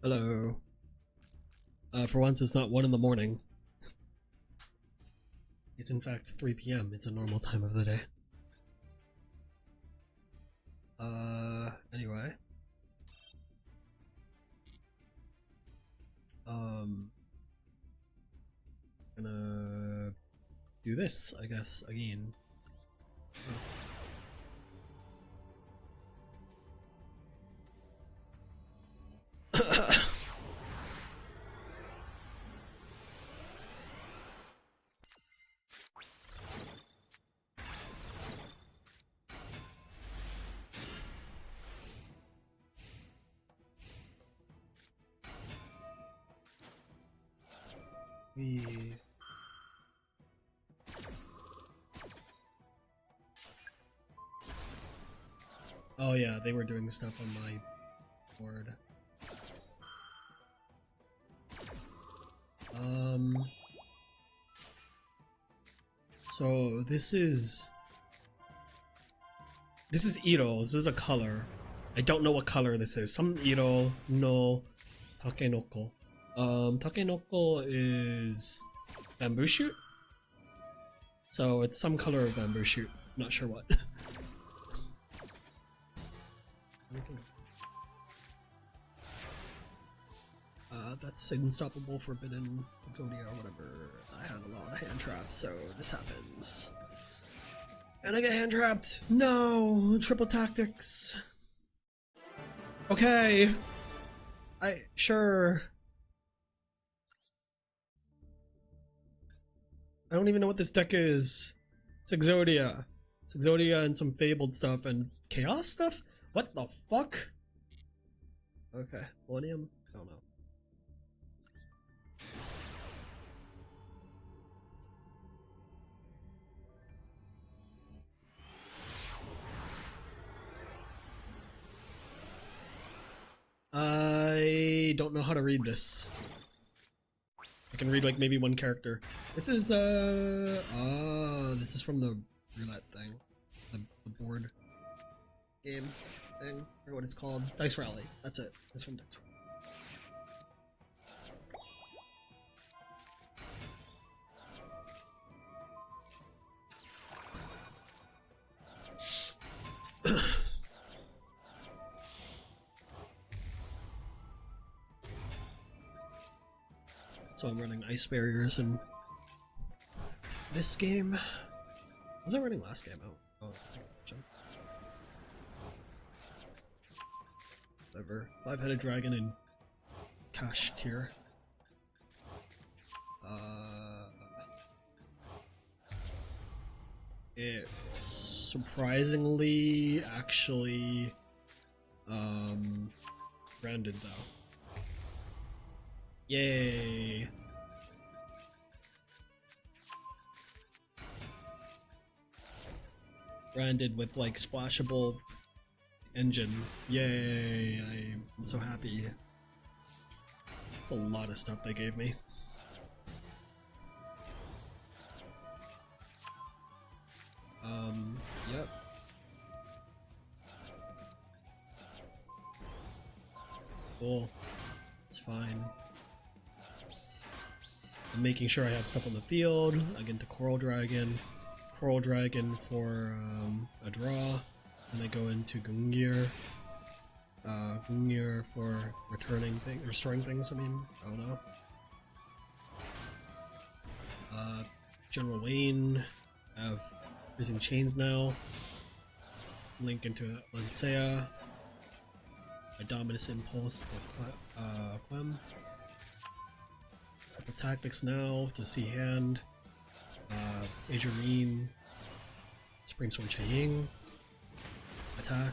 Hello. For once, it's not 1 in the morning. It's in fact 3 p.m. It's a normal time of the day. Anyway. Gonna do this, I guess, again. So. Oh yeah, they were doing stuff on my board. So this is Iro. This is a color. I don't know what color this is. Some Iro no takenoko. Takenoko is bamboo shoot. So it's some color of bamboo shoot. Not sure what. That's unstoppable, forbidden, Godia, or whatever. I had a lot of hand traps, so this happens. And I get hand trapped! No! Triple tactics! Okay! Sure. I don't even know what this deck is. It's Exodia. It's Exodia and some Fabled stuff and Chaos stuff? What the fuck? Okay, Millennium? I don't know. I don't know how to read this. I can read like maybe one character. This is this is from the roulette thing. The board game thing, or what it's called. Dice Rally. That's it. It's from Dice Rally. So I'm running ice barriers in this game. Was I running last game? Oh, it's whatever. 5-headed dragon and cash tier. It's surprisingly actually branded though. Yay! Branded with like splashable engine. Yay! I'm so happy. That's a lot of stuff they gave me. Yep. Cool. It's fine. I'm making sure I have stuff on the field. Again to Coral Dragon for a draw, and I go into Gungir. Gungir for restoring things. I mean, I don't know. General Wayne. I have Freezing Chains now. Link into Lancea. My Dominus Impulse. The Quem. Couple tactics now to see hand. Adrian, Spring Sword Chaying, attack.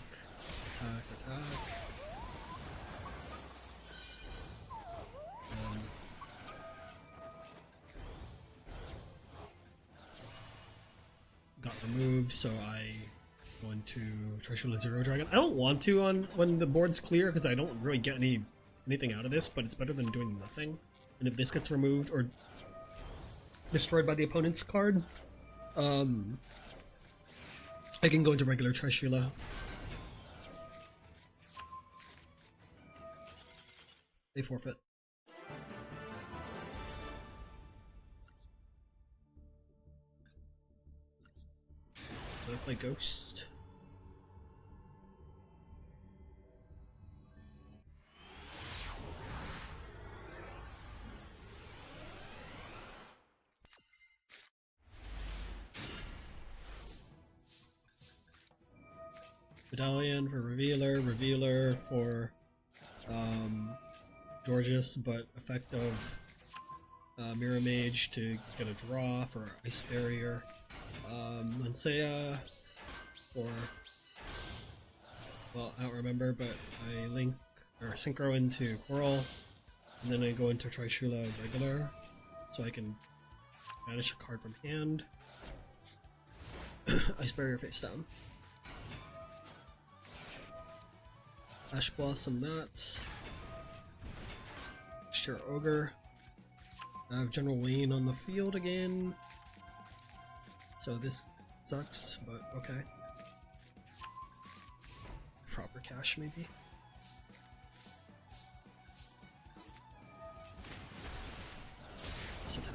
Got removed, so I go into Treasure Zero Dragon. I don't want to when the board's clear because I don't really get anything out of this, but it's better than doing nothing. And if this gets removed or destroyed by the opponent's card, I can go into regular Trishula. They forfeit. I'm gonna play Ghost. Medallion for Revealer for Gorgeous, but effect of Mirror Mage to get a draw for Ice Barrier. Lancea for, well, I don't remember, but I link or synchro into Coral, and then I go into Trishula regular, so I can banish a card from hand. Ice Barrier face down. Ash Blossom that. Extra Ogre. I have General Wayne on the field again. So this sucks, but okay. Proper cash maybe. Let's attack.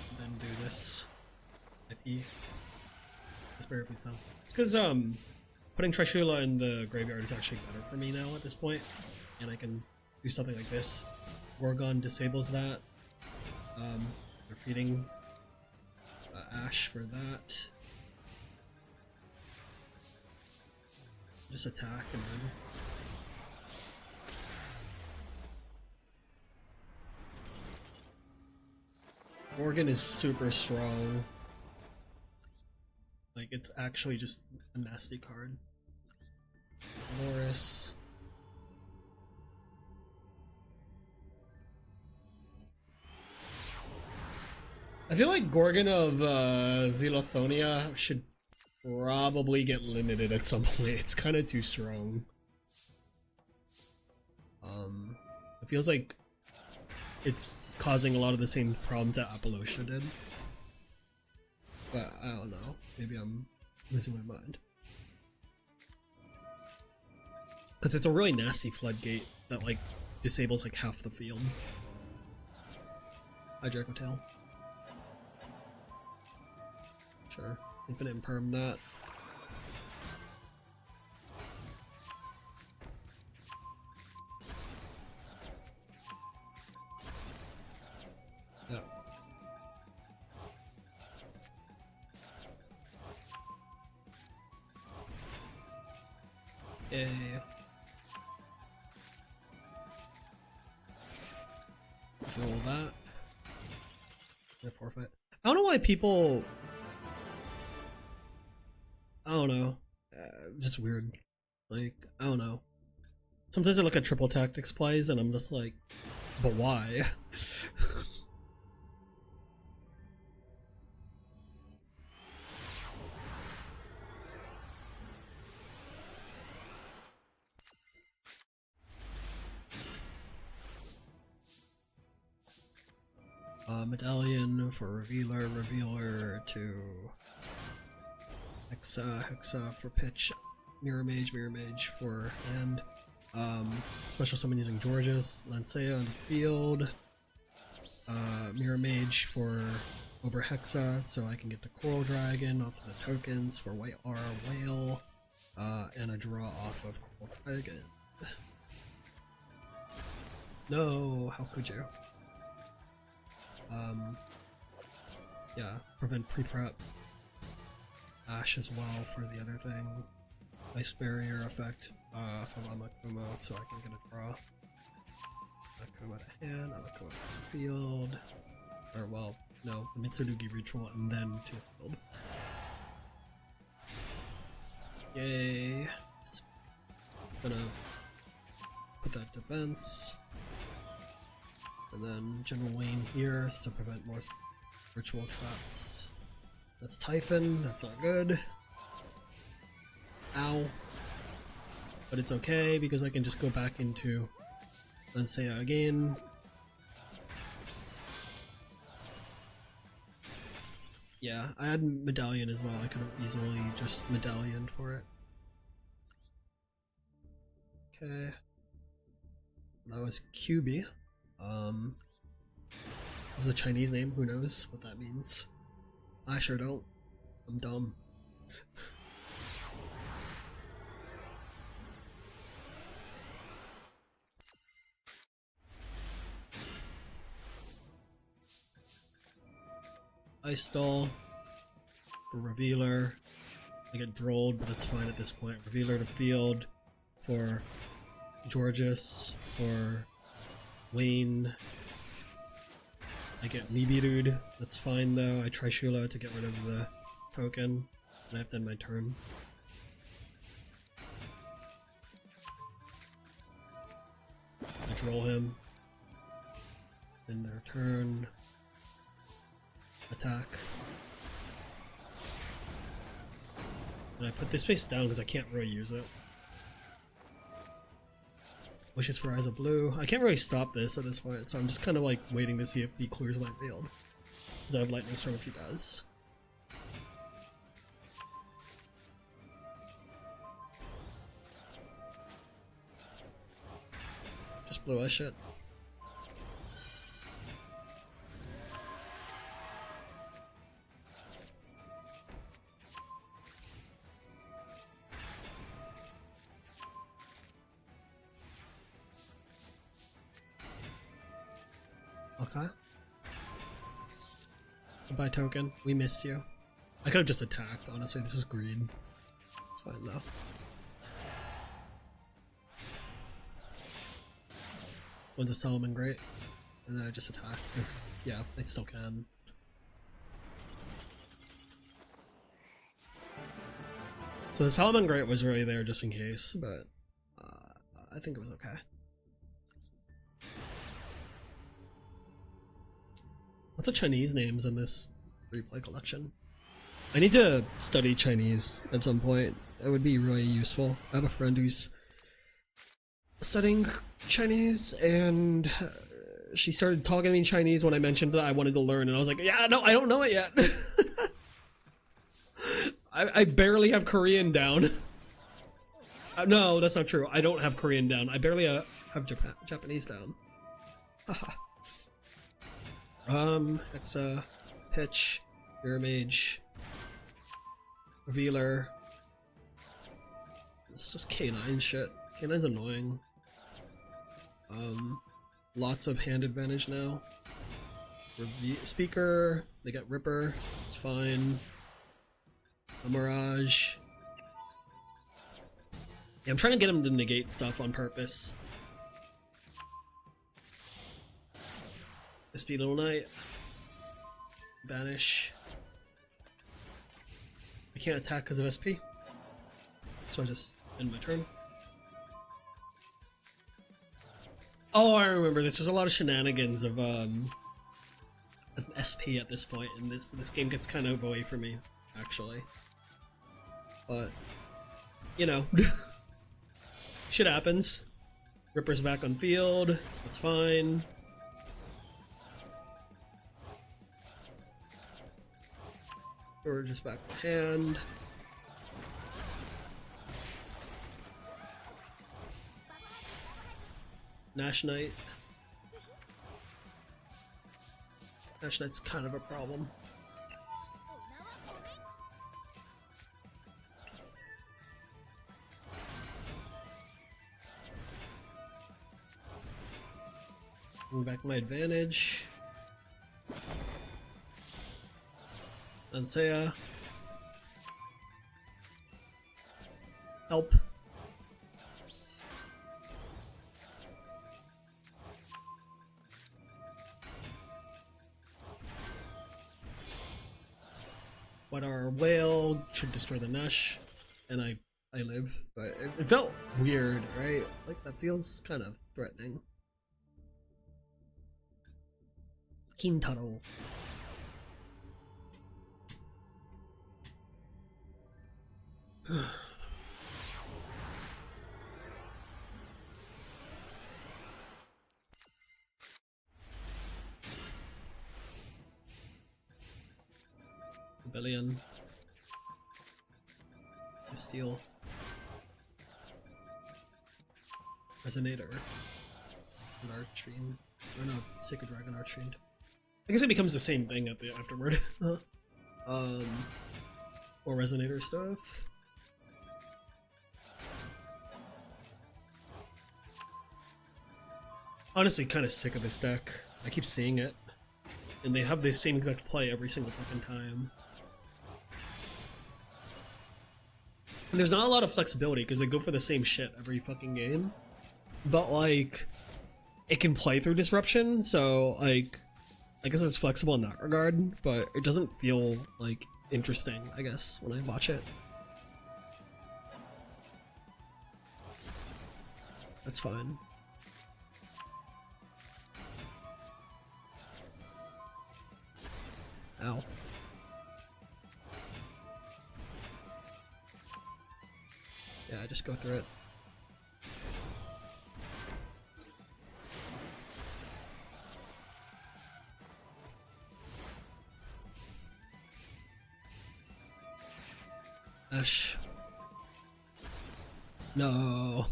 And then do this. IP. Let's bury face down. It's because putting Trishula in the graveyard is actually better for me now at this point, and I can do something like this. Gorgon disables that. They're feeding Ash for that. Just attack and then. Gorgon is super strong. Like, it's actually just a nasty card. Loris. I feel like Gorgon of Xelothonia should probably get limited at some point. It's kind of too strong. It feels like it's causing a lot of the same problems that Appalachia did. But I don't know. Maybe I'm losing my mind. Because it's a really nasty floodgate that like disables like half the field. Hi Draco Tail. Sure. Infinite Imperm that. Yeah. Yeah. Do all that. Yeah, forfeit. I don't know why people. I don't know. Just weird. Like, I don't know. Sometimes I look at triple tactics plays and I'm just like, but why? Medallion for Revealer to Hexa for pitch, Mirror Mage for hand, special summon using Georges, Lancea on the field, Mirror Mage for over Hexa so I can get the Coral Dragon off the tokens for White R Whale, and a draw off of Coral Dragon. No, how could you? Yeah, prevent pre-prep. Ash as well for the other thing. Ice Barrier effect from Amakumo so I can get a draw. Amakumo to hand, Amakumo to field. Or well, no, the Mitsurugi Ritual and then to field. Yay. Gonna put that defense. And then General Wayne here to prevent more ritual traps. That's Typhon, that's not good. Ow. But it's okay because I can just go back into Lancea again. Yeah, I had Medallion as well, I could have easily just Medallioned for it. Okay. was QB. This is a Chinese name, who knows what that means. I sure don't. I'm dumb. Ice Stall for Revealer. I get drolled, but that's fine at this point. Revealer to field for Georges, for Wayne. I get Nibiru'd, that's fine though. I try Shula to get rid of the token, and I have to end my turn. I droll him. End their turn. Attack. And I put this face down because I can't really use it. Wishes for Eyes of Blue. I can't really stop this at this point, so I'm just kind of like waiting to see if he clears my field. Because I have Lightning Storm if he does. Just blue eyes shit. Okay. Goodbye token. We missed you. I could have just attacked, honestly. This is greed. It's fine though. One's a Solomon Great. And then I just attack. Because, yeah, I still can. So the Solomon Great was really there just in case, but I think it was okay. Lots of Chinese names in this replay collection. I need to study Chinese at some point. It would be really useful. I have a friend who's studying Chinese, and she started talking to me in Chinese when I mentioned that I wanted to learn, and I was like, yeah, no, I don't know it yet. I barely have Korean down. No, that's not true. I don't have Korean down. I barely have Japanese down. Haha. Hexa, Pitch, Mirror Mage, Revealer. It's just K9 shit. K9's annoying. Lots of hand advantage now. Speaker, they got Ripper, it's fine. A Mirage. Yeah, I'm trying to get him to negate stuff on purpose. SP Little Knight. Banish. I can't attack because of SP. So I just end my turn. Oh, I remember this. There's a lot of shenanigans of SP at this point, and this game gets kind of away from me, actually. But you know, shit happens. Ripper's back on field. That's fine. Or just back to hand. Nash Knight. Nash Knight's kind of a problem. Bring back my advantage. Ansea. Help. What our whale should destroy the Nash, and I live, but it felt weird, right? Like that feels kind of threatening. Kintaro. Rebellion. Steel. Resonator. An Archfiend. Or no, Sacred Dragon Archfiend. I guess it becomes the same thing at the afterward. More Resonator stuff. Honestly, kind of sick of this deck. I keep seeing it. And they have the same exact play every single fucking time. And there's not a lot of flexibility because they go for the same shit every fucking game. But like, it can play through disruption, so like, I guess it's flexible in that regard, but it doesn't feel like interesting, I guess, when I watch it. That's fine. Ow. Yeah, I just go through it. Ash. No.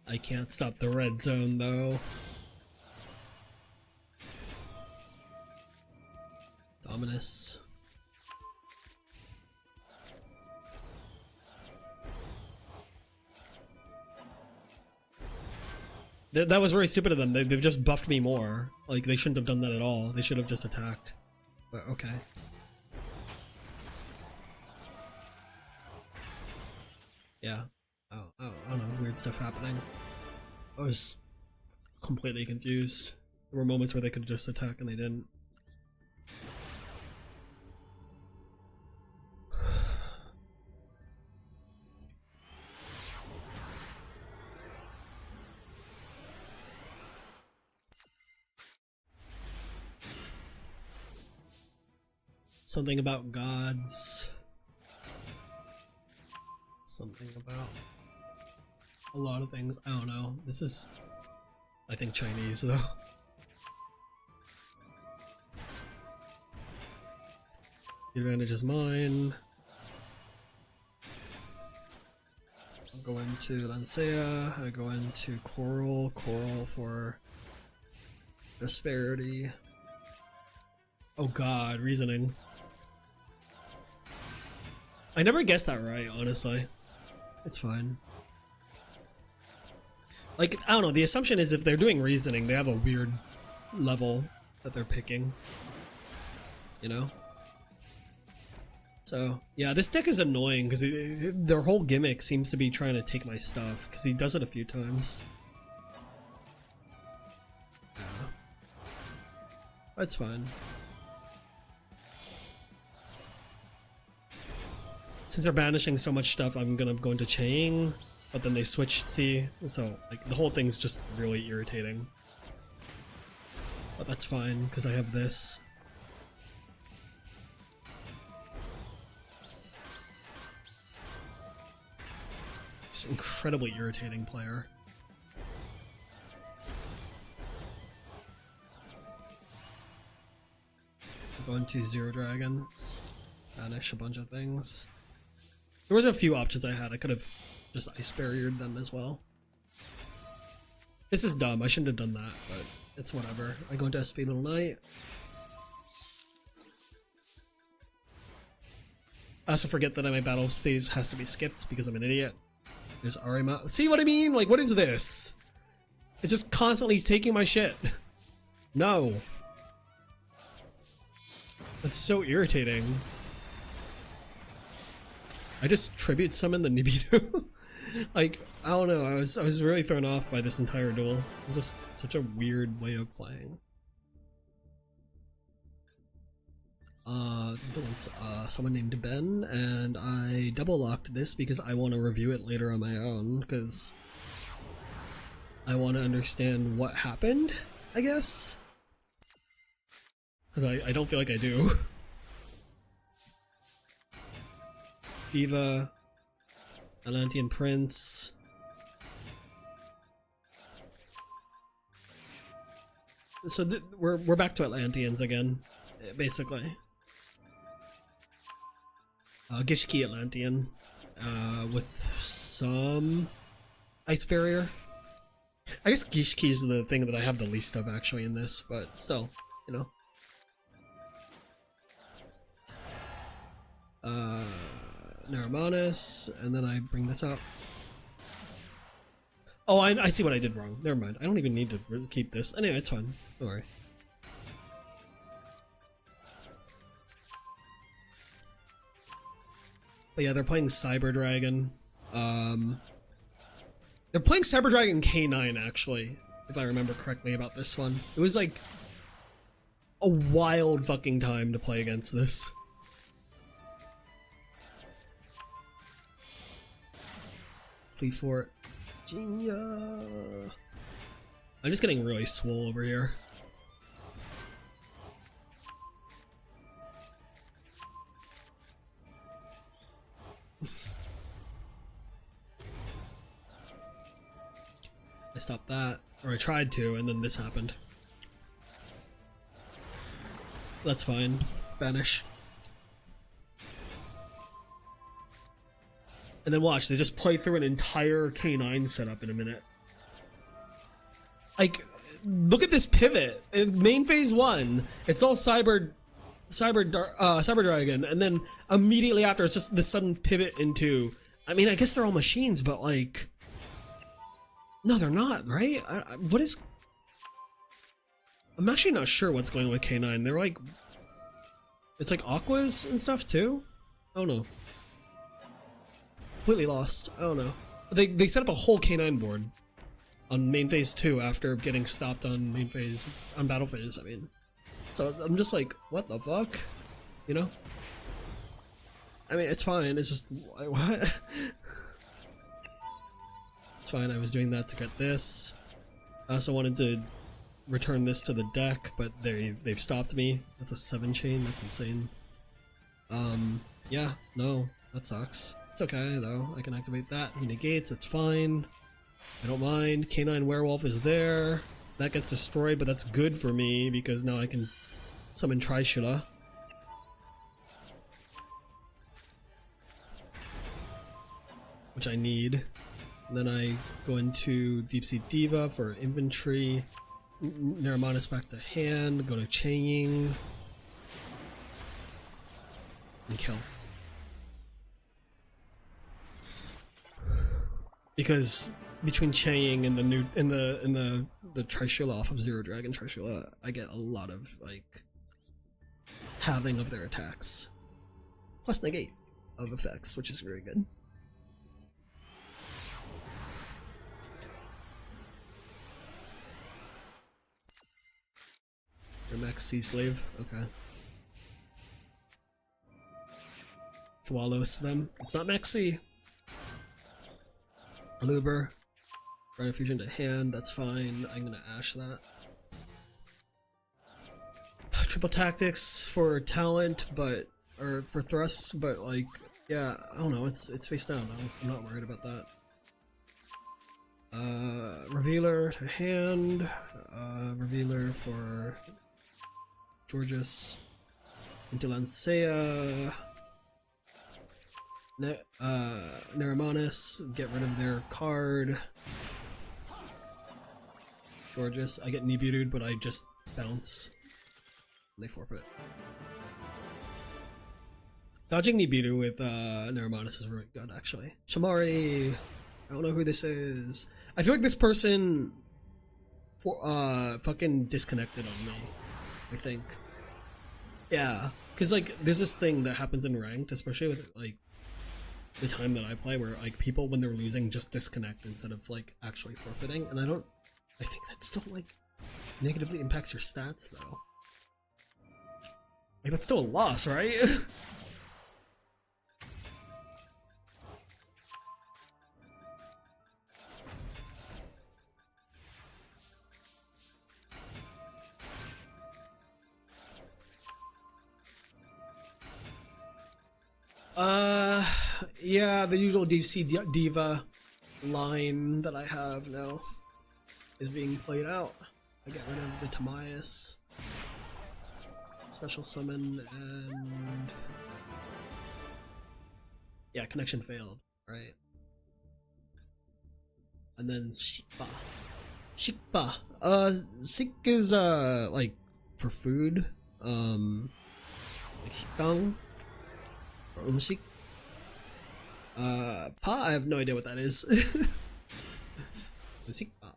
I can't stop the red zone though. Dominus. That was very stupid of them. They've just buffed me more. Like, they shouldn't have done that at all. They should have just attacked. But okay. Yeah. Oh, I don't know. Weird stuff happening. I was completely confused. There were moments where they could just attack and they didn't. Something about gods. Something about a lot of things. I don't know. This is, I think, Chinese though. The advantage is mine. I'll go into Lancea. I go into Coral. Coral for Prosperity. Oh god, Reasoning. I never guessed that right, honestly. It's fine. Like, I don't know, the assumption is if they're doing Reasoning, they have a weird level that they're picking. You know? So, yeah, this deck is annoying because their whole gimmick seems to be trying to take my stuff, because he does it a few times. Yeah. That's fine. Since they're banishing so much stuff, I'm gonna go into Chain, but then they switch, see? So, like, the whole thing's just really irritating. But that's fine, because I have this. Just incredibly irritating player. I'm going to Zero Dragon. Banish a bunch of things. There was a few options I had. I could have just Ice Barriered them as well. This is dumb. I shouldn't have done that, but it's whatever. I go into SP Little Knight. I also forget that my battle phase has to be skipped because I'm an idiot. There's Arima. See what I mean? Like, what is this? It's just constantly taking my shit. No. That's so irritating. I just tribute summon the Nibiru. Like, I don't know, I was really thrown off by this entire duel. It was just such a weird way of playing. Someone named Ben, and I double locked this because I want to review it later on my own, because I want to understand what happened, I guess? Because I don't feel like I do. Diva, Atlantean Prince. So we're back to Atlanteans again, basically. Gishki Atlantean, with some Ice Barrier. I guess Gishki is the thing that I have the least of actually in this, but still, you know. Naramanus, and then I bring this up. Oh, I see what I did wrong. Never mind. I don't even need to keep this. Anyway, it's fine. Don't worry. But yeah, they're playing Cyber Dragon. They're playing Cyber Dragon K9 actually, if I remember correctly about this one. It was like a wild fucking time to play against this. Plea for it. Genia. I'm just getting really swole over here. I stopped that, or I tried to, and then this happened. That's fine. Banish. And then watch, they just play through an entire K9 setup in a minute. Like, look at this pivot. In main phase 1, it's all Cyber Dragon, and then immediately after, it's just this sudden pivot into... I mean, I guess they're all machines, but like... No, they're not, right? What is... I'm actually not sure what's going on with K9. They're like... It's like Aquas and stuff, too? I don't know. Completely lost. I don't know. They set up a whole K9 board on main phase 2 after getting stopped on main phase, on battle phase, I mean. So I'm just like, what the fuck? You know? I mean, it's fine, it's just, what? It's fine, I was doing that to get this. I also wanted to return this to the deck, but they've stopped me. That's a 7-chain, that's insane. Yeah, no, that sucks. It's okay though, I can activate that. He negates, it's fine. I don't mind. K9 Werewolf is there. That gets destroyed, but that's good for me because now I can summon Trishula. Which I need. And then I go into Deep Sea Diva for infantry. Naramanus back to hand, go to Changing. And kill. Because between Changing and the new the Trishula off of Zero Dragon Trishula, I get a lot of like halving of their attacks. Plus negate of effects, which is very good. Your max Sea Slave, okay. Thwalos them. It's not max C. Luber. Rhino Fusion to hand, that's fine. I'm gonna Ash that. Triple Tactics for talent, but or for thrusts, but like, yeah, I don't know, it's face down. I'm not worried about that. Revealer to hand, Revealer for Georges into Lancea. Naramanus, get rid of their card. Georges, I get Nibiru'd, but I just bounce. They forfeit. Dodging Nibiru with Naramanus is really good, actually. Shamari, I don't know who this is. I feel like this person fucking disconnected on me, I think. Yeah, because like there's this thing that happens in ranked, especially with like the time that I play, where like people when they're losing just disconnect instead of like actually forfeiting, and I think that still like negatively impacts your stats though. Like that's still a loss, right? Yeah, the usual Deep Sea Diva line that I have now is being played out. I get rid of the Timaeus, special summon, and yeah, connection failed, right? And then Shiba. Shikpa. Sik is like for food. Like shikang or umsik. Pa, I have no idea what that is. Shikpa.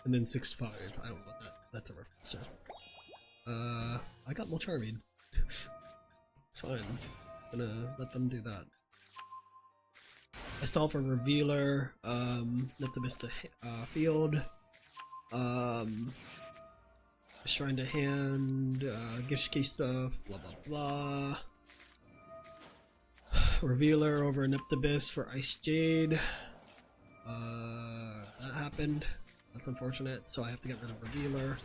And then 6'5". I don't know what that's a reference to. I got more charming. It's fine. I'm gonna let them do that. I stall for Revealer, Neptibus to field, Shrine to hand, Gishki stuff, blah blah blah. Revealer over Neptibus for Ice Jade. That happened. That's unfortunate, so I have to get rid of Revealer.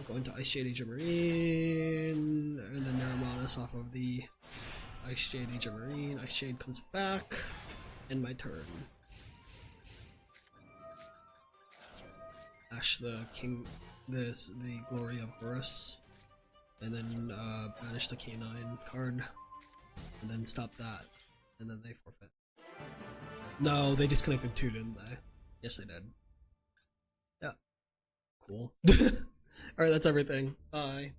We're going to Ice Jade Aegis Marine, and then Naramanus off of the Ice Jade Aegis Marine. Ice Jade comes back, and my turn. Ash the King, the Glory of Horus, and then banish the K9 card, and then stop that, and then they forfeit. No, they disconnected 2, didn't they? Yes, they did. Yeah. Cool. Alright, that's everything. Bye.